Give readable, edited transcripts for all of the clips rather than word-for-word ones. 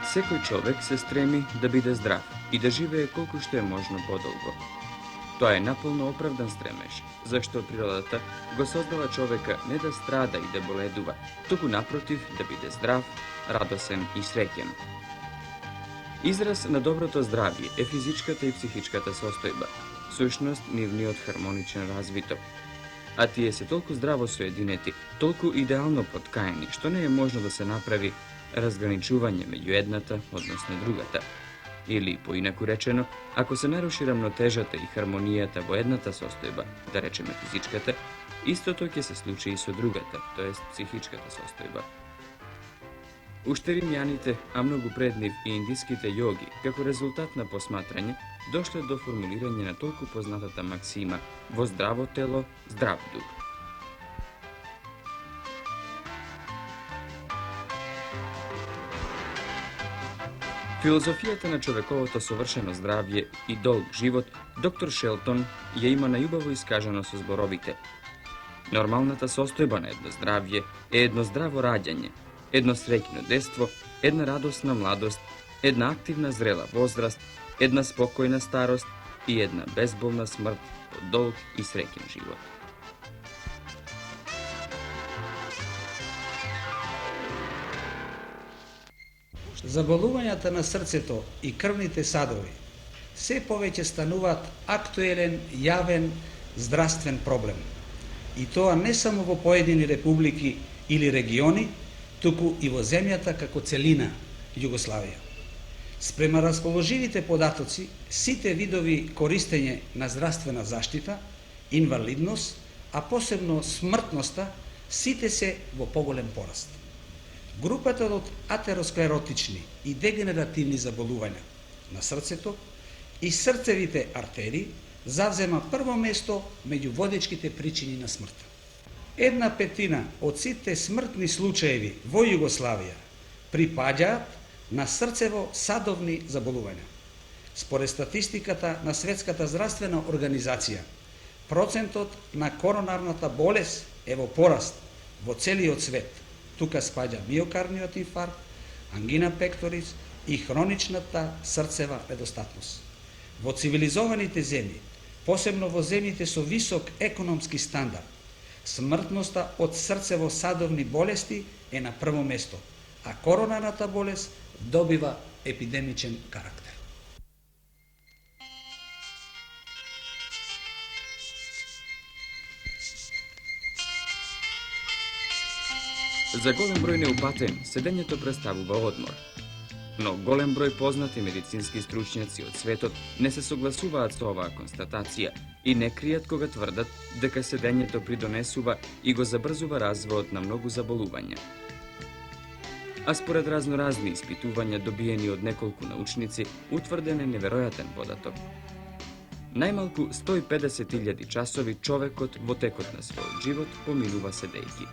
Секој човек се стреми да биде здрав и да живее колку што е можно подолго. Тоа е наполно оправдан стремеж, зашто природата го создава човека не да страда и да боледува, туку напротив да биде здрав, радосен и среќен. Израз на доброто здравје е физичката и психичката состојба, сушност нивниот хармоничен развиток. А тие се толку здраво соединети, толку идеално поткаени, што не е можно да се направи разграничување меѓу едната, односно другата. Или, поинаку речено, ако се наруши рамнотежата и хармонијата во едната состојба, да речеме физичката, истото ќе се случи и со другата, тоест психичката состојба. Уште римјаните, а многу пред нив и индиските јоги, како резултат на посматрање, дошле до формулирање на толку познатата максима «Во здраво тело, здрав дух». Филозофијата на човековото совршено здравје и долг живот, доктор Шелтон ја има најубаво искажано со зборовите: нормалната состојба на едно здравје е едно здраво раѓање, едно среќно детство, една радосна младост, една активна зрела возраст, една спокојна старост и една безболна смрт од долг и среќен живот. Заболувањата на срцето и крвните садови се повеќе стануваат актуелен, јавен здравствен проблем. И тоа не само во поедини републики или региони, туку и во земјата како целина Југославија. Спрема расположивите податоци, сите видови користење на здравствена заштита, инвалидност, а посебно смртноста, сите се во поголем пораст. Групата од атеросклеротични и дегенеративни заболувања на срцето и срцевите артерии завзема прво место меѓу водечките причини на смрт. 1/5 од сите смртни случаеви во Југославија припаѓаат на срцево-садовни заболувања. Според статистиката на Светската здравствена организација, процентот на коронарната болест е во пораст во целиот свет. Тука спаѓа миокардниот инфаркт, ангина пекторис и хроничната срцева недостатност. Во цивилизованите земји, посебно во земјите со висок економски стандард, смртноста од срцево-садовни болести е на прво место, а коронарната болест добива епидемичен карактер. За голем број неупатени, седењето представува одмор. Но голем број познати медицински стручњаци од светот не се согласуваат со оваа констатација и не кријат кога тврдат дека седењето придонесува и го забрзува развојот на многу заболувања. А според разноразни испитувања добиени од неколку научници, утврден е неверојатен податок. Најмалку 150.000 часови човекот во текот на својот живот поминува седејки.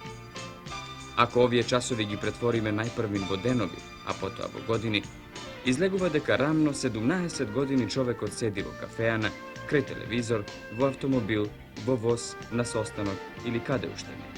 Ако овие часови ги претвориме најпрвин во денови, а потоа во години, излегува дека рамно 17 години човекот седи во кафеана, крај телевизор, во автомобил, во воз, на состанок или каде уште не.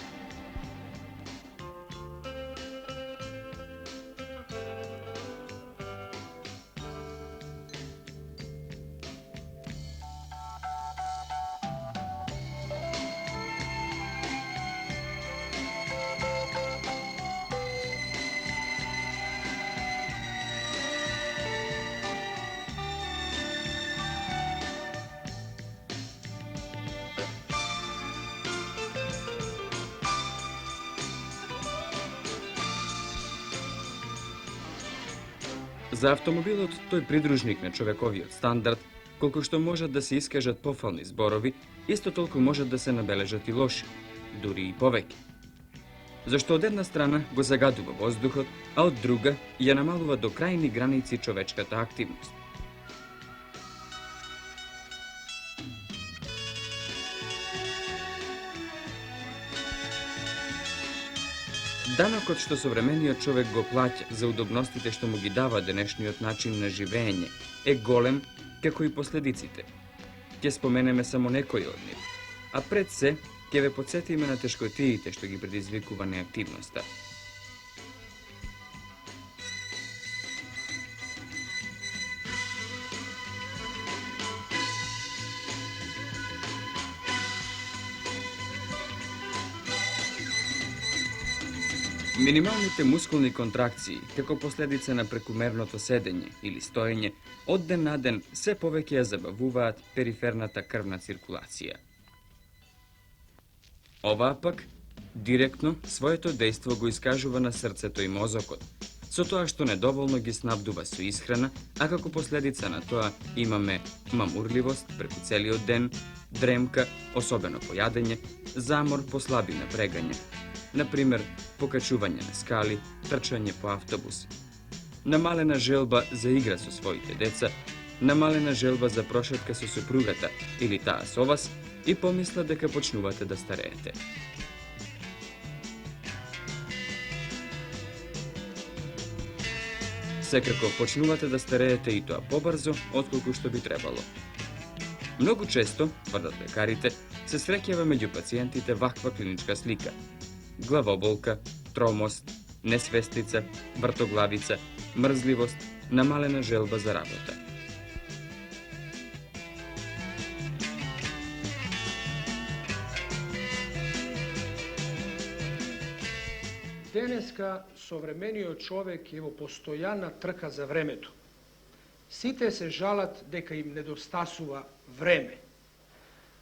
За автомобилот, тој придружник на човековиот стандард, колку што можат да се искажат пофални зборови, исто толку можат да се набележат и лоши, дури и повеќе. Зашто од една страна го загадува воздухот, а од друга ја намалува до крајни граници човечката активност. Данокот што современиот човек го плаќа за удобностите што му ги дава денешниот начин на живење е голем, како и последиците. Ќе споменеме само некои од нив, а пред се ќе ве потсетиме на тешкотиите што ги предизвикува неактивноста. Минималните мускулни контракции, како последица на прекумерното седење или стоење, од ден на ден се повеќе ја забавуваат периферната крвна циркулација. Оваа пак, директно, своето дејство го искажува на срцето и мозокот, со тоа што недоволно ги снабдува со исхрана, а како последица на тоа имаме мамурливост преку целиот ден, дремка, особено по јадење, замор по слаби напрегања, например, покачување на скали, трчање по автобус, намалена желба за игра со своите деца, намалена желба за прошетка со супругата или таа со вас и помисла дека почнувате да стареете. Секако почнувате да стареете и тоа побрзо отколку што би требало. Многу често, тврдат лекарите, се среќава меѓу пациентите ваква клиничка слика: главоболка, тромост, несвестица, вртоглавица, мрзливост, намалена желба за работа. Денеска современиот човек е во постојана трка за времето. Сите се жалат дека им недостасува време.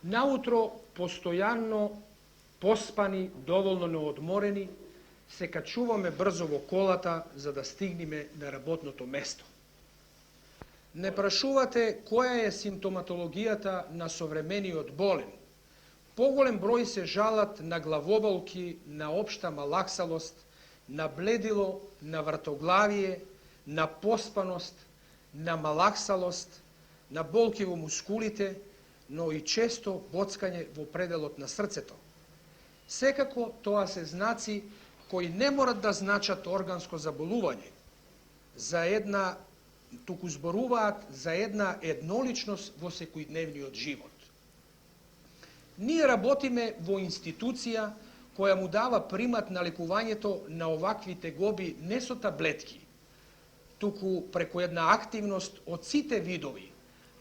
Наутро постојано поспани, доволно неодморени, се качуваме брзо во колата за да стигнеме на работното место. Не прашувате која е симптоматологијата на современиот болен. Поголем број се жалат на главоболки, на општа малаксалост, на бледило, на вртоглавие, на поспаност, на малаксалост, на болки во мускулите, но и често боцкање во пределот на срцето. Секако тоа се знаци кои не морат да значат органско заболување, туку зборуваат за една едноличност во секојдневниот живот. Ние работиме во институција која му дава примат на лекувањето на овакви тегоби не со таблетки, туку преку една активност од сите видови,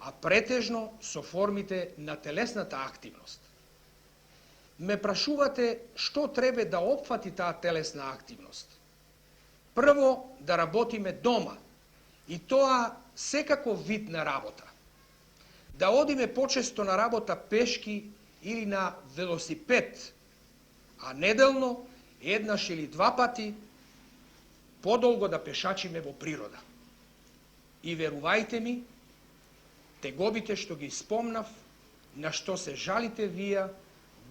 а претежно со формите на телесната активност. Ме прашувате што треба да опфати таа телесна активност. Прво, да работиме дома, и тоа секако вид на работа. Да одиме почесто на работа пешки или на велосипед, а неделно еднаш или два пати подолго да пешачиме во природа. И верувајте ми, тегобите што ги спомнав, на што се жалите вие,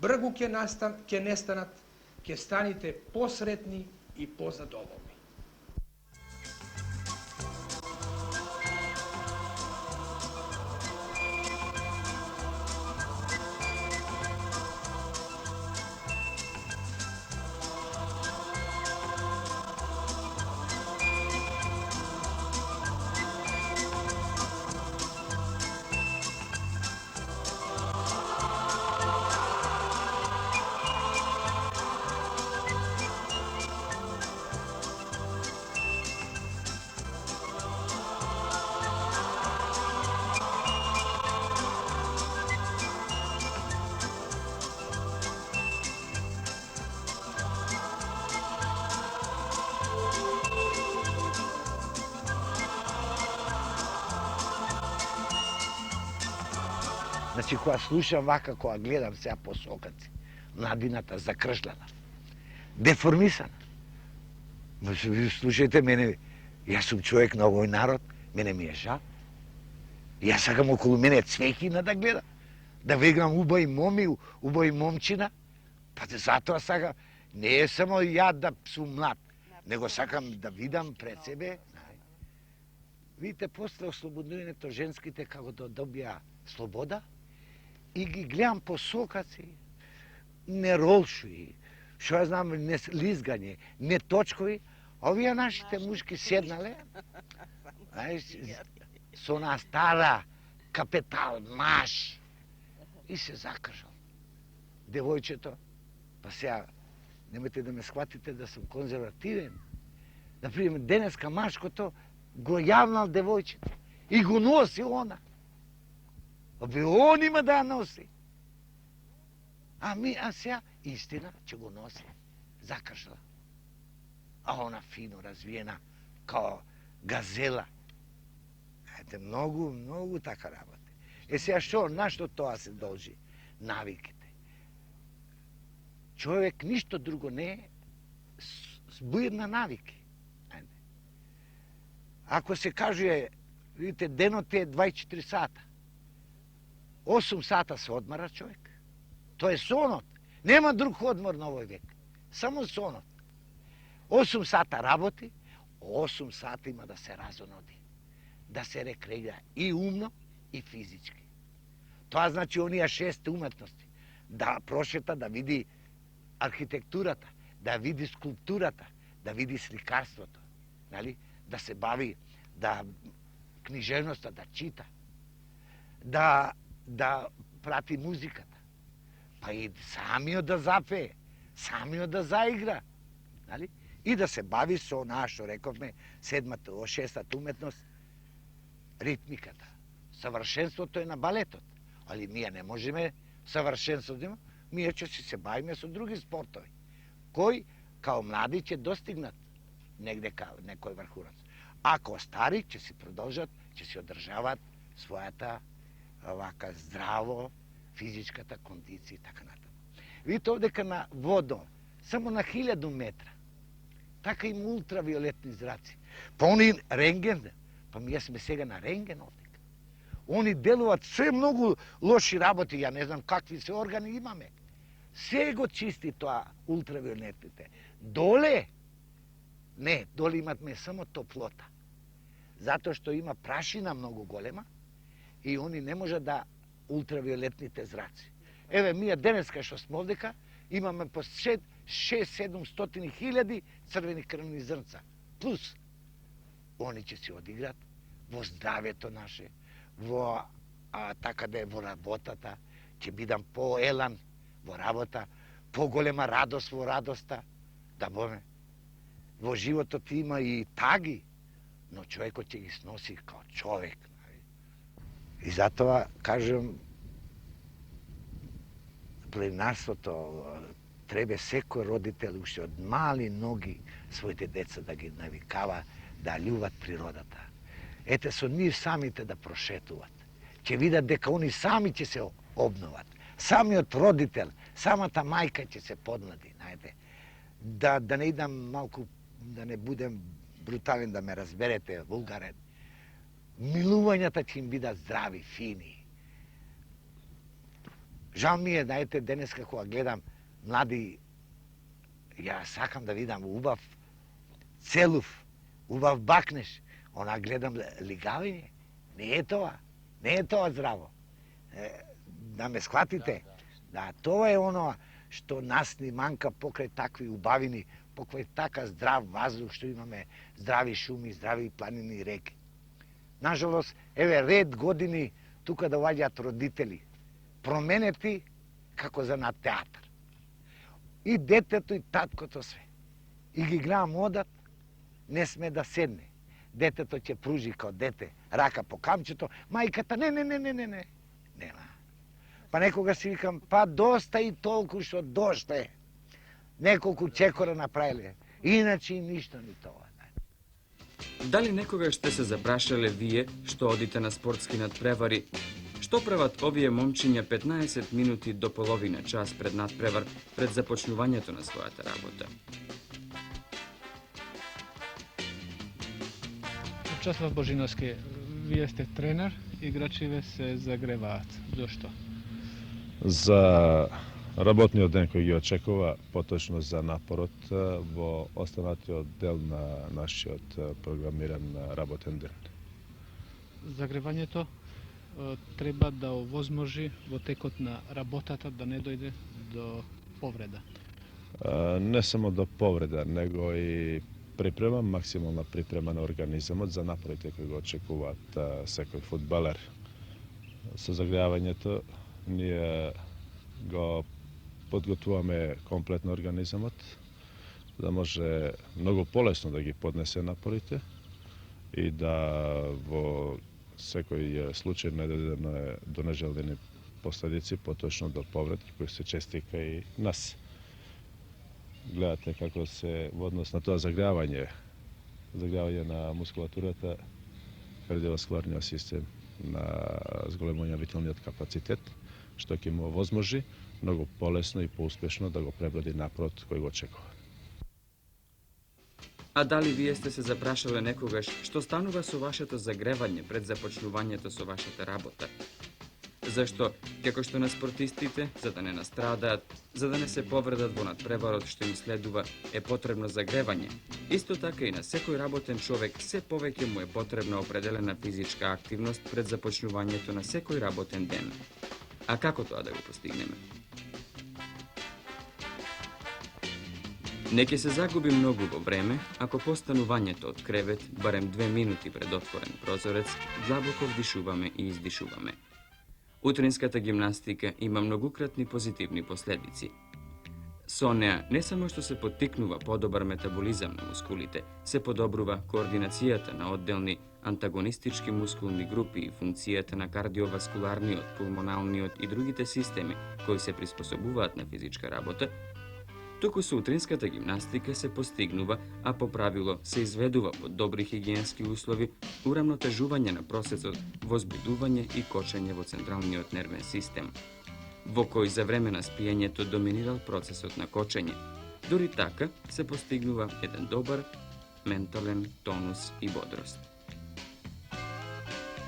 бргу ќе нестанат, ќе станете посретни и позадоволни. Значи, кога слушам вака, кога гледам сега по сокаци, младината закршлена, деформисана. Слушајте мене, јас сум човек на овој народ, мене ми е жал. Јас сакам околу мене цвеќина да гледам, да вегам убави моми, убави момчина, па затоа сакам, не е само ја да сум млад, него сакам да видам пред себе. Видите, после ослободувањето женските како да добија слобода, и ги гледам по сокаци, не ролшуи, што ја знам, не лизгање, не точкови, овие нашите мушки седнале, со она стара капитал, маш, и се закржал. Девојчето, па сега, немојте да ме схватите да сум конзервативен, например, денеска машкото го јавнал девојчето и го носи она. Обе он има да ја носи. А сега, истина, че го носи. Закршла. a ona fino razvijena kao gazela. Ете, mnogo така работи. Сега што, на што тоа се должи? Навиките. Човек ништо друго не е, збуир на навики. Ако се каже, видите, денот е 24 сата. 8 сата се одмара човек. Тоа е сонот. Нема друг одмор на овој век. Само сонот. 8 сата работи, 8 сата има да се разоноди. Да се рекреира и умно, и физички. Тоа значи онија 6 уметности. Да прошета, да види архитектурата, да види скулптурата, да види сликарството, нали? Да се бави книжевноста, да чита, да прати музиката, па и самиот да запее, самиот да заигра, нали? И да се бави со онаа што рековме, 6-та уметност, ритмиката. Савршенството е на балетот, али ние не можеме савршенство да има, ние ќе се бавиме со други спортови, кои као млади ќе достигнат негде као некој врхунаc. Ако стари ќе си продолжат, ќе си одржават својата вака здраво физичката кондиција и така натаму. Видите овдека на водо, само на 1000 метра, така има ултравиолетни зраци. Па они рентген, па ние сме сега на рентген овдека. Они делуваат се многу лоши работи, ја не знам какви се органи имаме. Се го чисти тоа ултравиолетните. Доле, не, доле иматме само топлота. Затоа што има прашина многу голема и они не можат да ултравиолетните зраци. Еве, ние денеска што сме овдека, имаме по 6-700 хиляди црвени крвни зрнца. Плюс, они ќе се одиграт во здравјето наше, во така да е во работата, ќе бидам по-елан во работа, по-голема радост во радоста, да боме. Во животот има и таги, но човекот ќе ги сноси као човек. И затоа, кажем, пленарството треба секој родител уште од мали ноги своите деца да ги навикава да љубат природата. Ете, со нив самите да прошетуват. Ќе видат дека они сами ќе се обноват. Самиот родител, самата мајка ќе се подмлади, знаете. Да не идам малку, да не будем брутален, да ме разберете, вулгарен. Милувањата ќе им бидат здрави, фини. Жал ми е, знаете, денеска кога гледам млади, ја сакам да видам убав целув, убав бакнеш, она гледам лигавење. Не е тоа, не е тоа здраво. Да ме схватите. Да, тоа е оно што нас ни манка покрај такви убавини, покрај така здрав ваздух што имаме, здрави шуми, здрави планини и реки. Нажалост, еве ред години тука да доаѓаат родители, променети како за на театар. И детето и таткото све. И ги гледам одат, не сме да седне. Детето ќе пружи као дете рака по камчето, мајката не. Нема. Па некога си викам, па доста и толку што доште. Неколку чекора направиле. Иначе ништо ни тоа. Дали некогаш сте се запрашале вие што одите на спортски надпревари? Што прават овие момчиња 15 минути до половина час пред надпревар, пред започнувањето на својата работа? Часлав Божиновски, вие сте тренер, играчиве се загреваат. Зошто? За работниот ден кој ги очекува, поточно за напорот во останатиот дел на нашиот програмиран работен ден. Загревањето треба да овозможи во текот на работата да не дојде до повреда. Не само до повреда, него и припрема, максимална припрема на организамот за напорите кои го очекуваат секој фудбалер. Со загревањето ние го подготвуваме комплетно организамот, да може многу полесно да ги поднесе напорите и да во секој случај не дојде до нежелени последици, поточно до повреди кои се чести кај нас. gledate kako se u odnos na to zagravanje na мускулатурата, кардиоваскуларниот систем на зголемување виталниот капацитет, што ќе му овозможи многу полесно и поуспешно да го преброди напорот кој го очекува. А дали вие сте се запрашале некогаш што станува со вашето загревање пред започнувањето со вашата работа? Зашто, како што на спортистите, за да не настрадаат, за да не се повредат во надпреварот што им следува, е потребно загревање, исто така и на секој работен човек се повеќе му е потребна определена физичка активност пред започнувањето на секој работен ден. А како тоа да го постигнеме? Не ќе се загуби многу во време, ако по станувањето од кревет, барем 2 минути пред отворен прозорец, длабоко вдишуваме и издишуваме. Утринската гимнастика има многукратни позитивни последици. Со неа не само што се поттикнува подобар метаболизам на мускулите, се подобрува координацијата на одделни антагонистички мускулни групи и функцијата на кардиоваскуларниот, пулмоналниот и другите системи кои се приспособуваат на физичка работа, туку со утринската гимнастика се постигнува, а по правило се изведува под добри хигиенски услови, урамнотежување на процесот возбудување и кочење во централниот нервен систем, во кој за време на спиењето доминирал процесот на кочење. Дури така се постигнува еден добар ментален тонус и бодрост.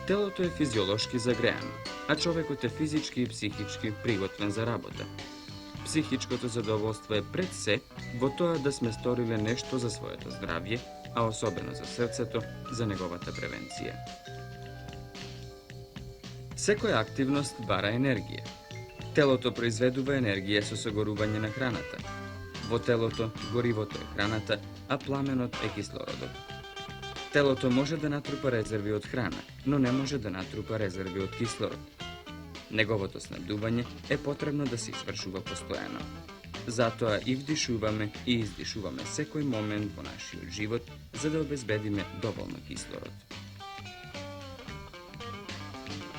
Телото е физиолошки загреано, а човекот е физички и психички приготвен за работа. Психичкото задоволство е пред се во тоа да сме сториле нешто за своето здравје, а особено за срцето, за неговата превенција. Секоја активност бара енергија. Телото произведува енергија со согорување на храната. Во телото горивото е храната, а пламенот е кислородот. Телото може да натрупа резерви од храна, но не може да натрупа резерви од кислород. Неговото снабдување е потребно да се извршува постојано. Затоа и вдишуваме и издишуваме секој момент во нашиот живот, за да обезбедиме доволно кислород.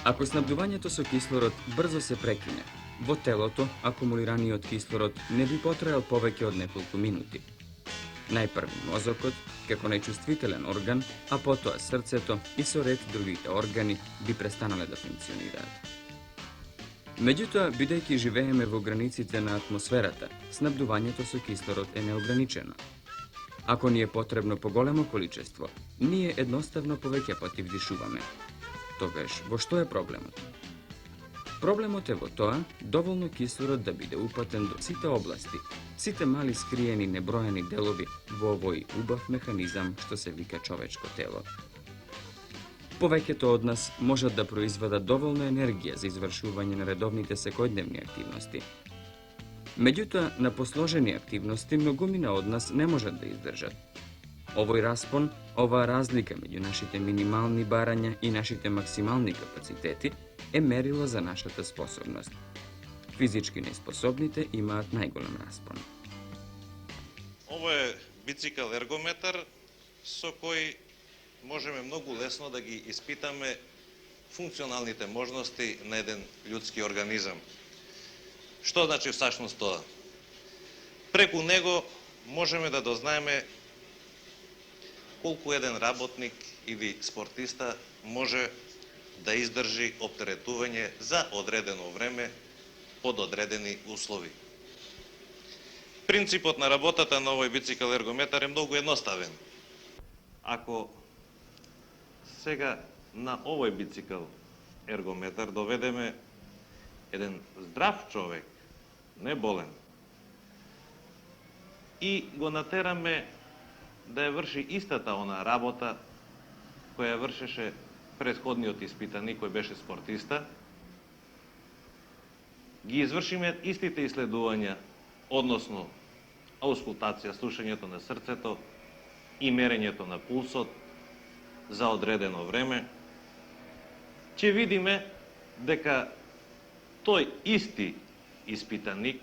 Ако снабдувањето со кислород брзо се прекине, во телото акумулираниот кислород не би потраел повеќе од неколку минути. Најпрви мозокот, како најчувствителен орган, а потоа срцето и со ред другите органи би престанале да функционираат. Меѓутоа, бидејќи живееме во границите на атмосферата, снабдувањето со кислород е неограничено. Ако ни е потребно поголемо количество, ние едноставно повеќе пати вдишуваме. Тогаш, во што е проблемот? Проблемот е во тоа доволно кислород да биде упатен до сите области, сите мали скриени неброени делови во овој убав механизам што се вика човечко тело. Повеќето од нас можат да произведат доволна енергија за извршување на редовните секојдневни активности. Меѓутоа, на посложени активности многумина од нас не можат да издржат. Овој распон, оваа разлика меѓу нашите минимални барања и нашите максимални капацитети е мерило за нашата способност. Физички неспособните имаат најголем распон. Ово е бицикл ергометар со кој можеме многу лесно да ги испитаме функционалните можности на еден људски организам. Што значи всушност тоа? Преку него можеме да дознаеме колку еден работник или спортиста може да издржи оптеретување за одредено време под одредени услови. Принципот на работата на овој бицикл ергометар е многу едноставен. Ако сега на овој бицикл ергометар доведеме еден здрав човек, не болен, и го натераме да ја врши истата она работа која вршеше претходниот испитаник кој беше спортиста, ги извршиме истите исследувања, односно аускултација, слушањето на срцето и мерењето на пулсот за одредено време, ќе видиме дека тој исти испитаник,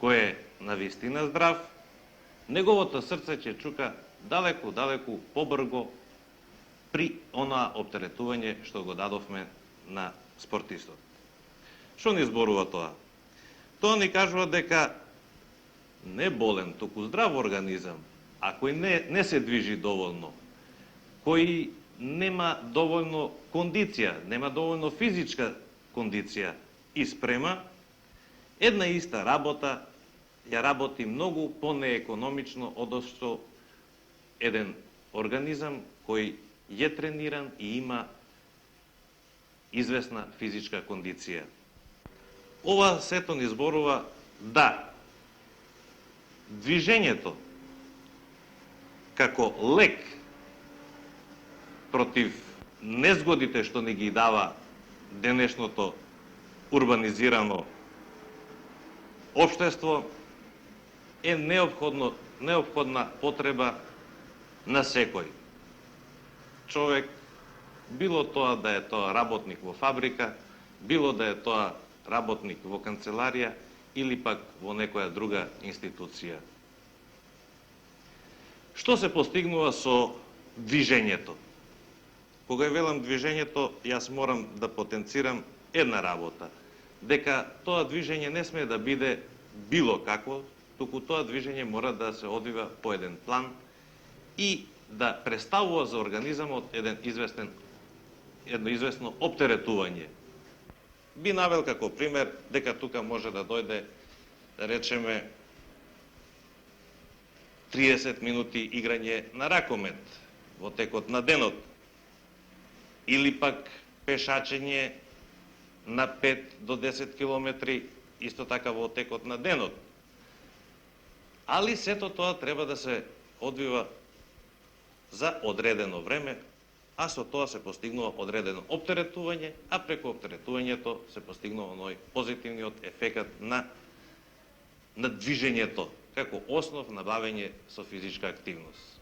кој е навистина здрав, неговото срце ќе чука далеку побрго при онаа оптеретување што го дадовме на спортистот. Што ни зборува тоа? Тоа ни кажува дека не болен, туку здрав организам, а кој не се движи доволно, кој нема доволно кондиција, нема доволно физичка кондиција и спрема, една иста работа ја работи многу понеекономично одошто еден организам кој е трениран и има известна физичка кондиција. Ова сето ни зборува да движењето како лек против незгодите што ни ги дава денешното урбанизирано општество е неопходна потреба на секој човек, било тоа да е тоа работник во фабрика, било да е тоа работник во канцеларија или пак во некоја друга институција. Што се постигнува со движењето? Кога велам движењето, јас морам да потенцирам една работа, дека тоа движење не смее да биде било какво, туку тоа движење мора да се одвива по еден план и да представува за организамот едно известно оптеретување. Би навел како пример дека тука може да дојде, да речеме, 30 минути играње на ракомет во текот на денот, или пак пешачење на 5 до 10 километри исто така во текот на денот. Али сето тоа треба да се одвива за одредено време, а со тоа се постигнува одредено оптеретување, а преку оптеретувањето се постигнува оној позитивниот ефекат на движењето како основ на бавење со физичка активност.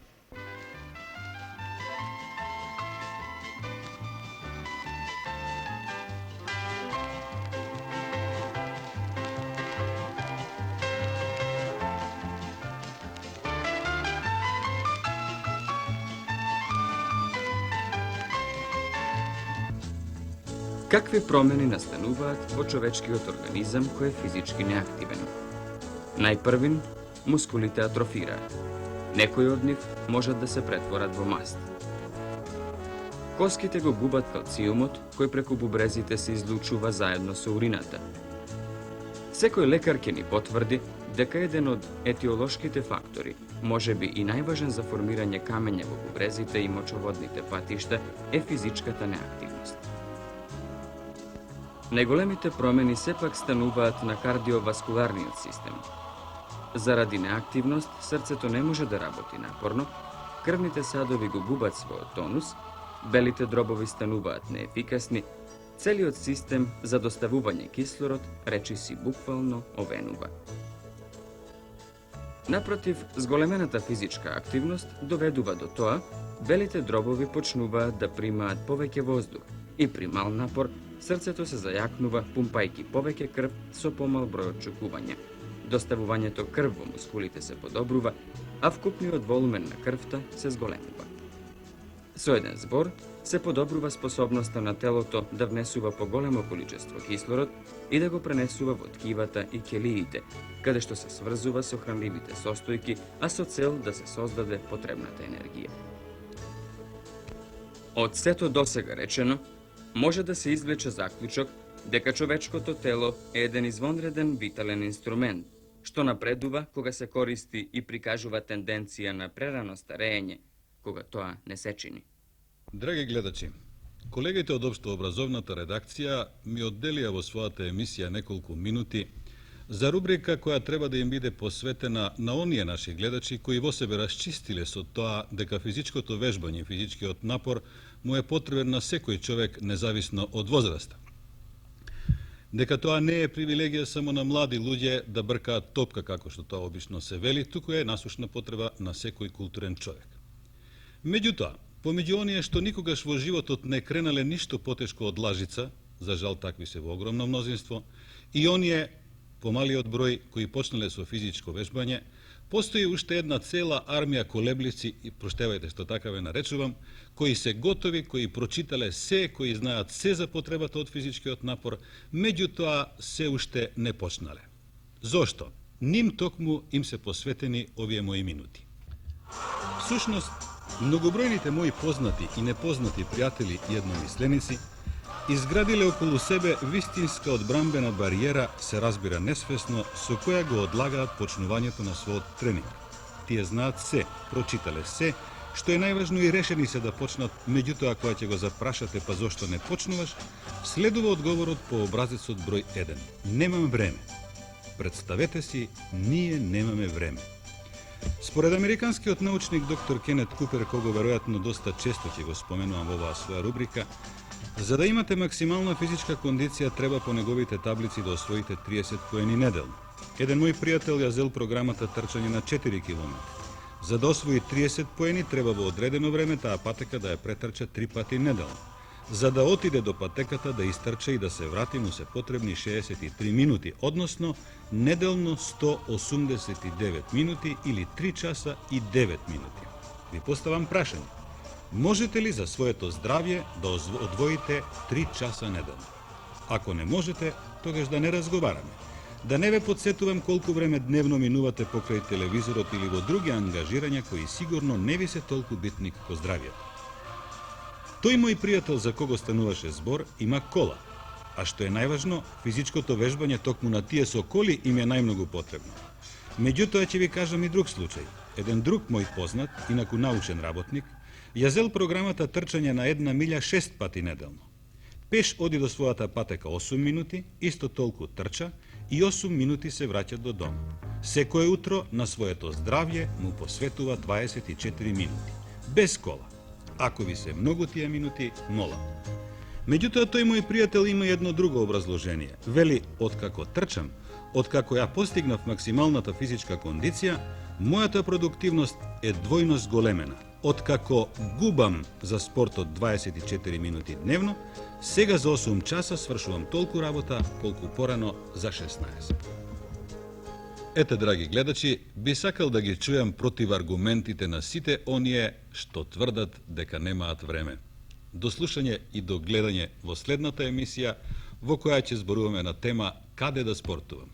Какви промени настануваат во човечкиот организам кој е физички неактивен? Најпрвин, мускулите атрофираат. Некои од нив можат да се претворат во маст. Коските го губат калциумот кој преку бубрезите се излучува заедно со урината. Секој лекар ќе ни потврди дека еден од етиолошките фактори, можеби и најважен за формирање камења во бубрезите и мочоводните патишта, е физичката неактивност. Најголемите промени сепак стануваат на кардиоваскуларниот систем. Заради неактивност, срцето не може да работи напорно, крвните садови го губат својот тонус, белите дробови стануваат неефикасни, целиот систем за доставување кислород, речиси буквално, овенува. Напротив, зголемената физичка активност доведува до тоа, белите дробови почнуваат да примаат повеќе воздух и при мал напор, срцето се зајакнува, пумпајки повеќе крв со помал број отчукувања. Доставувањето крв во мускулите се подобрува, а вкупниот волумен на крвта се зголемува. Со еден збор, се подобрува способноста на телото да внесува поголемо количество кислород и да го пренесува во ткивата и ќелиите, каде што се сврзува со хранливите состојки, а со цел да се создаде потребната енергија. Од сето досега речено, може да се извлече заклучок дека човечкото тело е еден извонреден витален инструмент, што напредува кога се користи и прикажува тенденција на прерано старење, кога тоа не се чини. Драги гледачи, колегите од Општообразовната редакција ми одделија во својата емисија неколку минути за рубрика која треба да им биде посветена на оние наши гледачи кои во себе расчистиле со тоа дека физичкото вежбање и физичкиот напор му е потребен на секој човек независно од возраста. Дека тоа не е привилегија само на млади луѓе да бркаат топка, како што тоа обично се вели, туку е насушна потреба на секој културен човек. Меѓутоа, помеѓу оние што никогаш во животот не кренале ништо потешко од лажица, за жал такви се во огромно мнозинство, и оние помалиот број кои почнале со физичко вежбање, постои уште една цела армија колеблици, и проштевајте што така ве наречувам, кои се готови, кои прочитале се, кои знаат се за потребата од физичкиот напор, меѓутоа се уште не почнале. Зошто? Ним токму им се посветени овие мои минути. Всушност, многобројните мои познати и непознати пријатели и едномисленици изградиле околу себе вистинска одбранбена бариера, се разбира несвесно, со која го одлагаат почнувањето на својот тренинг. Тие знаат се, прочитале се, што е најважно и решени се да почнат, меѓутоа кога ќе го запрашате па зошто не почнуваш, следува одговорот по образецот број 1. Немам време. Представете си, ние немаме време. Според американскиот научник доктор Кенет Купер, кого веројатно доста често ќе го споменувам во оваа своја рубрика, за да имате максимална физичка кондиција треба по неговите таблици да освоите 30 поени неделно. Еден мој пријател ја зел програмата трчање на 4 км. За да освои 30 поени треба во одредено време таа патека да ја претрча 3 пати неделно. За да отиде до патеката да истрча и да се врати му се потребни 63 минути, односно неделно 189 минути или 3 часа и 9 минути. Ви поставам прашање. Можете ли за своето здравје да одвоите 3 часа неделно? Ако не можете, тогаш да не разговараме. Да не ве подсетувам колку време дневно минувате покрај телевизорот или во други ангажирања кои сигурно не ви се толку битни како здравјето. Тој мој пријател за кого стануваше збор има кола, а што е најважно, физичкото вежбање токму на тие со коли им е најмногу потребно. Меѓутоа ќе ви кажам и друг случај. Еден друг мој познат, инаку научен работник, ја зел програмата трчање на 1 милја 6 пати неделно. Пеш оди до својата патека 8 минути, исто толку трча и 8 минути се враќа до дом. Секое утро на своето здравје му посветува 24 минути, без кола. Ако ви се многу тие минути, молам. Меѓутоа, тој мој пријател има едно друго образложение. Вели, откако трчам, откако ја постигнав максималната физичка кондиција, мојата продуктивност е двојно зголемена. Откако губам за спортот 24 минути дневно, сега за 8 часа свршувам толку работа, колку порано за 16. Ете, драги гледачи, би сакал да ги чујам против аргументите на сите оние што тврдат дека немаат време. До слушање и до гледање во следната емисија, во која ќе зборуваме на тема «Каде да спортувам?».